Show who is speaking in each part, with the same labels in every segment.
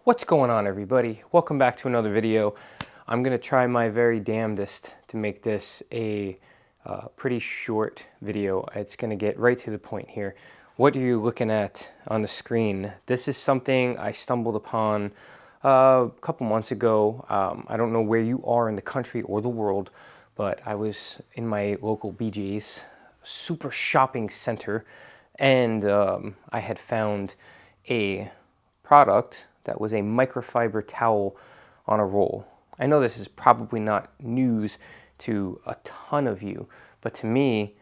Speaker 1: What's going on, everybody? Welcome back to another video. I'm gonna try my very damnedest to make this a pretty short video. It's gonna get right to the point here. What are you looking at on the screen? This is something I stumbled upon a couple months ago. I don't know where you are in the country or the world, but I was in my local BJ's super shopping center, and I had found a product that was a microfiber towel on a roll. I know this is probably not news to a ton of you, but to me,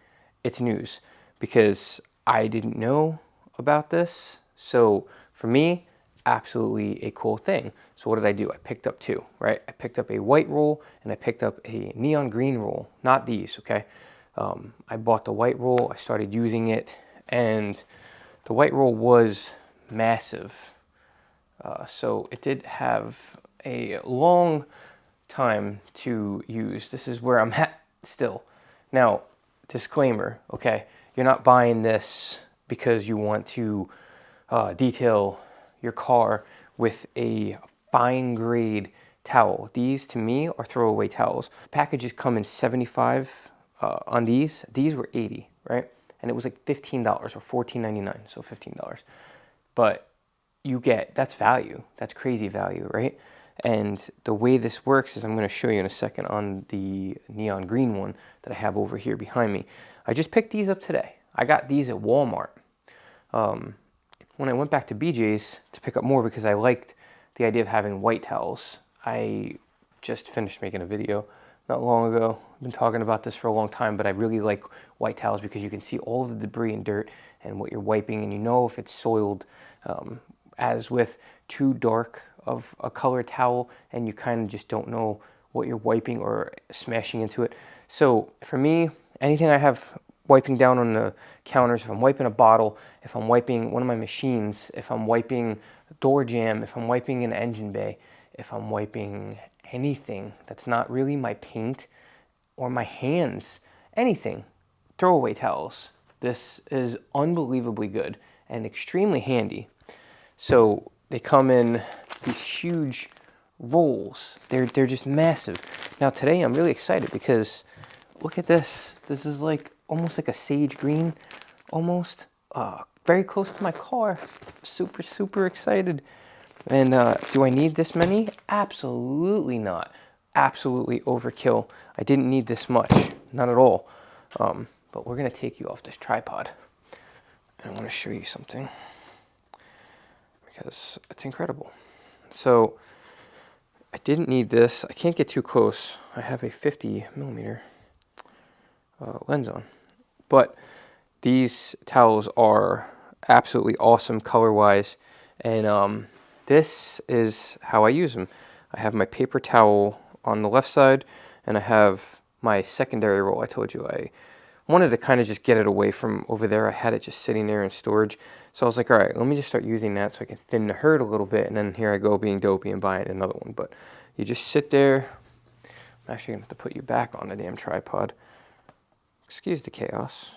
Speaker 1: it's news because I didn't know about this. So for me, absolutely a cool thing. So what did I do? I picked up two, right? I picked up a white roll and I picked up a neon green roll, not these, okay? I bought the white roll, I started using it, and the white roll was massive. So it did have a long time to use. This is where I'm at still. Now, disclaimer, okay? You're not buying this because you want to detail your car with a fine grade towel. These, to me, are throwaway towels. Packages come in 75 on these. These were 80, right? And it was like $15 or $14.99, so $15. But you get, that's value. That's crazy value, right? And the way this works is I'm going to show you in a second on the neon green one that I have over here behind me. I just picked these up today. I got these at Walmart. When I went back to BJ's to pick up more because I liked the idea of having white towels, I just finished making a video not long ago. I've been talking about this for a long time, but I really like white towels because you can see all of the debris and dirt and what you're wiping, and you know if it's soiled. As with too dark of a colored towel, and you kind of just don't know what you're wiping or smashing into it. So for me, anything I have wiping down on the counters, if I'm wiping a bottle, if I'm wiping one of my machines, if I'm wiping a door jamb, if I'm wiping an engine bay, if I'm wiping anything that's not really my paint or my hands, anything, throwaway towels. This is unbelievably good and extremely handy. So they come in these huge rolls. They're just massive. Now today I'm really excited because look at this. This is like almost like a sage green, almost. Very close to my car. Super, super excited. And do I need this many? Absolutely not. Absolutely overkill. I didn't need this much. Not at all. But we're going to take you off this tripod. And I want to show you something, because it's incredible. So I didn't need this. I can't get too close. I have a 50 millimeter lens on. But these towels are absolutely awesome color-wise. And this is how I use them. I have my paper towel on the left side, and I have my secondary roll. I told you I wanted to kind of just get it away from over there. I had it just sitting there in storage. So I was like, all right, let me just start using that so I can thin the herd a little bit. And then here I go being dopey and buying another one. But you just sit there. I'm actually going to have to put you back on the damn tripod. Excuse the chaos.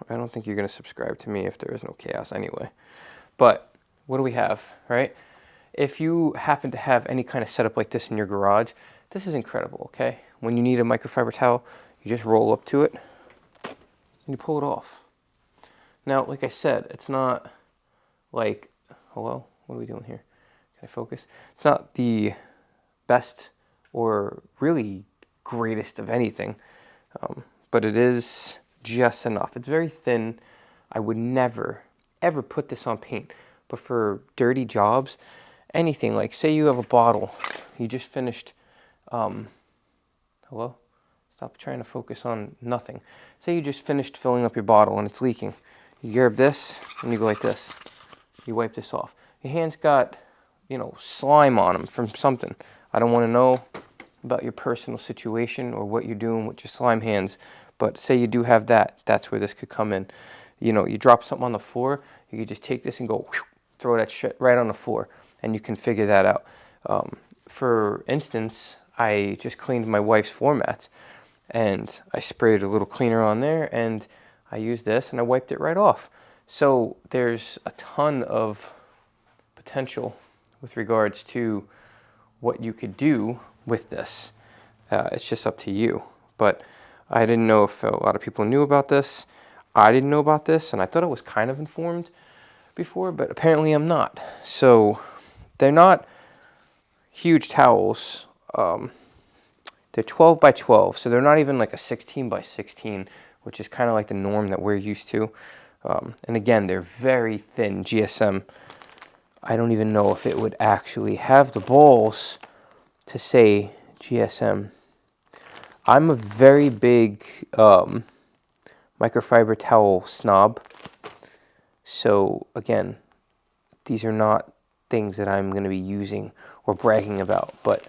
Speaker 1: I don't think you're going to subscribe to me if there is no chaos anyway. But what do we have, right? If you happen to have any kind of setup like this in your garage, this is incredible, okay? When you need a microfiber towel, you just roll up to it and you pull it off. Now, like I said, it's not like, hello, what are we doing here? Can I focus? It's not the best or really greatest of anything, but it is just enough. It's very thin. I would never, ever put this on paint, but for dirty jobs, anything, like say you have a bottle, you just finished, hello? Stop trying to focus on nothing. Say you just finished filling up your bottle and it's leaking. You grab this and you go like this. You wipe this off. Your hand's got, slime on them from something. I don't want to know about your personal situation or what you're doing with your slime hands, but say you do have that, that's where this could come in. You drop something on the floor, you could just take this and go, whew, throw that shit right on the floor, and you can figure that out. For instance, I just cleaned my wife's floor mats, and I sprayed a little cleaner on there, and I used this and I wiped it right off. So there's a ton of potential with regards to what you could do with this. It's just up to you. But I didn't know if a lot of people knew about this. I didn't know about this, and I thought I was kind of informed before, but apparently I'm not. So they're not huge towels. They're 12 by 12, so they're not even like a 16 by 16, which is kind of like the norm that we're used to. And again, they're very thin GSM. I don't even know if it would actually have the balls to say GSM. I'm a very big microfiber towel snob. So again, these are not things that I'm going to be using or bragging about, but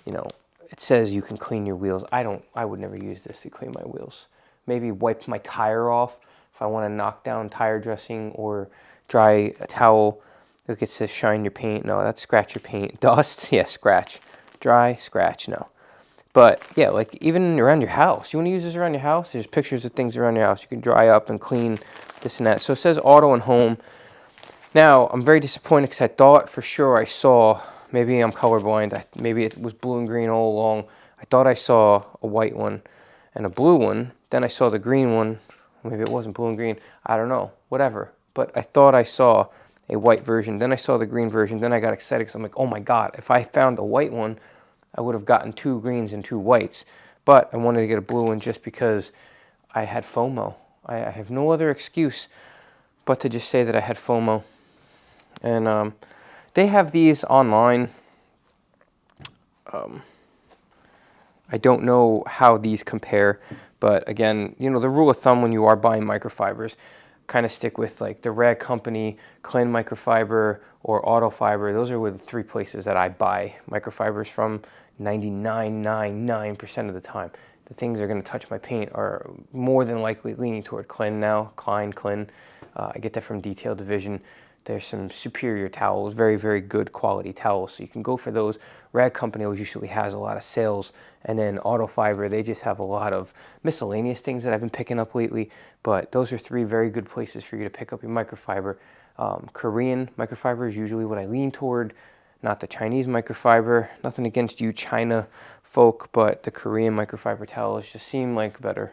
Speaker 1: you know, it says you can clean your wheels. I would never use this to clean my wheels. Maybe wipe my tire off if I want to knock down tire dressing or dry a towel. Look, it says shine your paint. No, that's scratch your paint. Dust, yeah, scratch. Dry, scratch, no. But yeah, like even around your house. You want to use this around your house? There's pictures of things around your house. You can dry up and clean this and that. So it says auto and home. Now, I'm very disappointed because I thought for sure I saw, maybe I'm colorblind, maybe it was blue and green all along. I thought I saw a white one and a blue one. Then I saw the green one. Maybe it wasn't blue and green. I don't know, whatever. But I thought I saw a white version. Then I saw the green version. Then I got excited because I'm like, oh my God, if I found a white one, I would have gotten 2 greens and 2 whites. But I wanted to get a blue one just because I had FOMO. I have no other excuse but to just say that I had FOMO. And they have these online. I don't know how these compare, but again, you know, the rule of thumb when you are buying microfibers, kind of stick with like the Rag Company, Clean Microfiber, or Autofiber. Those are the 3 places that I buy microfibers from 99.99% of the time. The things that are going to touch my paint are more than likely leaning toward Clean now, Clean. I get that from Detail Division. There's some superior towels, very, very good quality towels. So you can go for those. Rag Company always usually has a lot of sales. And then Autofiber, they just have a lot of miscellaneous things that I've been picking up lately. But those are 3 very good places for you to pick up your microfiber. Korean microfiber is usually what I lean toward, not the Chinese microfiber. Nothing against you China folk, but the Korean microfiber towels just seem like better.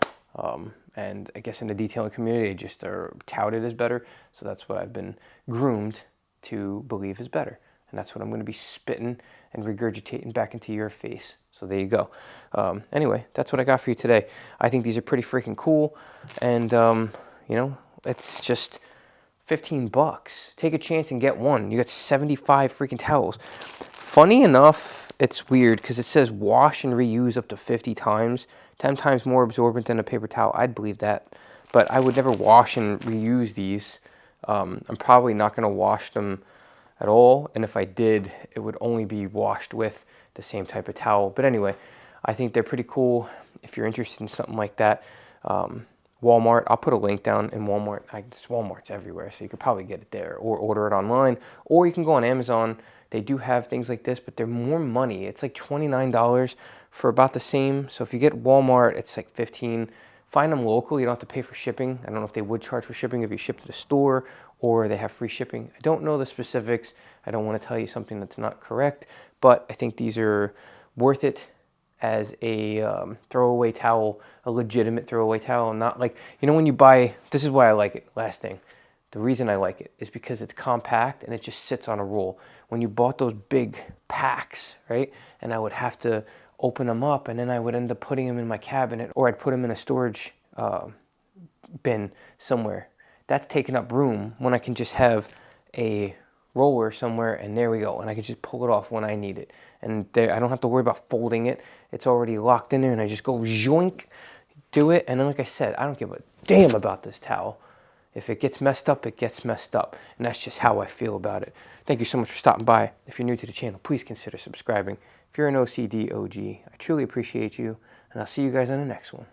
Speaker 1: And I guess in the detailing community, they just are touted as better. So that's what I've been groomed to believe is better. And that's what I'm going to be spitting and regurgitating back into your face. So there you go. Anyway, that's what I got for you today. I think these are pretty freaking cool. And, you know, it's just $15. Take a chance and get one. You got 75 freaking towels. Funny enough, it's weird because it says wash and reuse up to 50 times. 10 times more absorbent than a paper towel. I'd believe that. But I would never wash and reuse these. I'm probably not going to wash them at all. And if I did, it would only be washed with the same type of towel. But anyway, I think they're pretty cool. If you're interested in something like that, Walmart, I'll put a link down in Walmart. Walmart's everywhere, so you could probably get it there or order it online. Or you can go on Amazon. They do have things like this, but they're more money. It's like $29 for about the same. So if you get Walmart, it's like $15. Find them local. You don't have to pay for shipping. I don't know if they would charge for shipping if you ship to the store or they have free shipping. I don't know the specifics. I don't want to tell you something that's not correct, but I think these are worth it as a throwaway towel, a legitimate throwaway towel. Not like, you know, when you buy, this is why I like it, last thing. The reason I like it is because it's compact and it just sits on a roll. When you bought those big packs, right, and I would have to open them up and then I would end up putting them in my cabinet or I'd put them in a storage bin somewhere. That's taking up room when I can just have a roller somewhere and there we go. And I can just pull it off when I need it. And there, I don't have to worry about folding it. It's already locked in there and I just go zoink, do it. And then like I said, I don't give a damn about this towel. If it gets messed up, it gets messed up. And that's just how I feel about it. Thank you so much for stopping by. If you're new to the channel, please consider subscribing. If you're an OCD OG, I truly appreciate you. And I'll see you guys on the next one.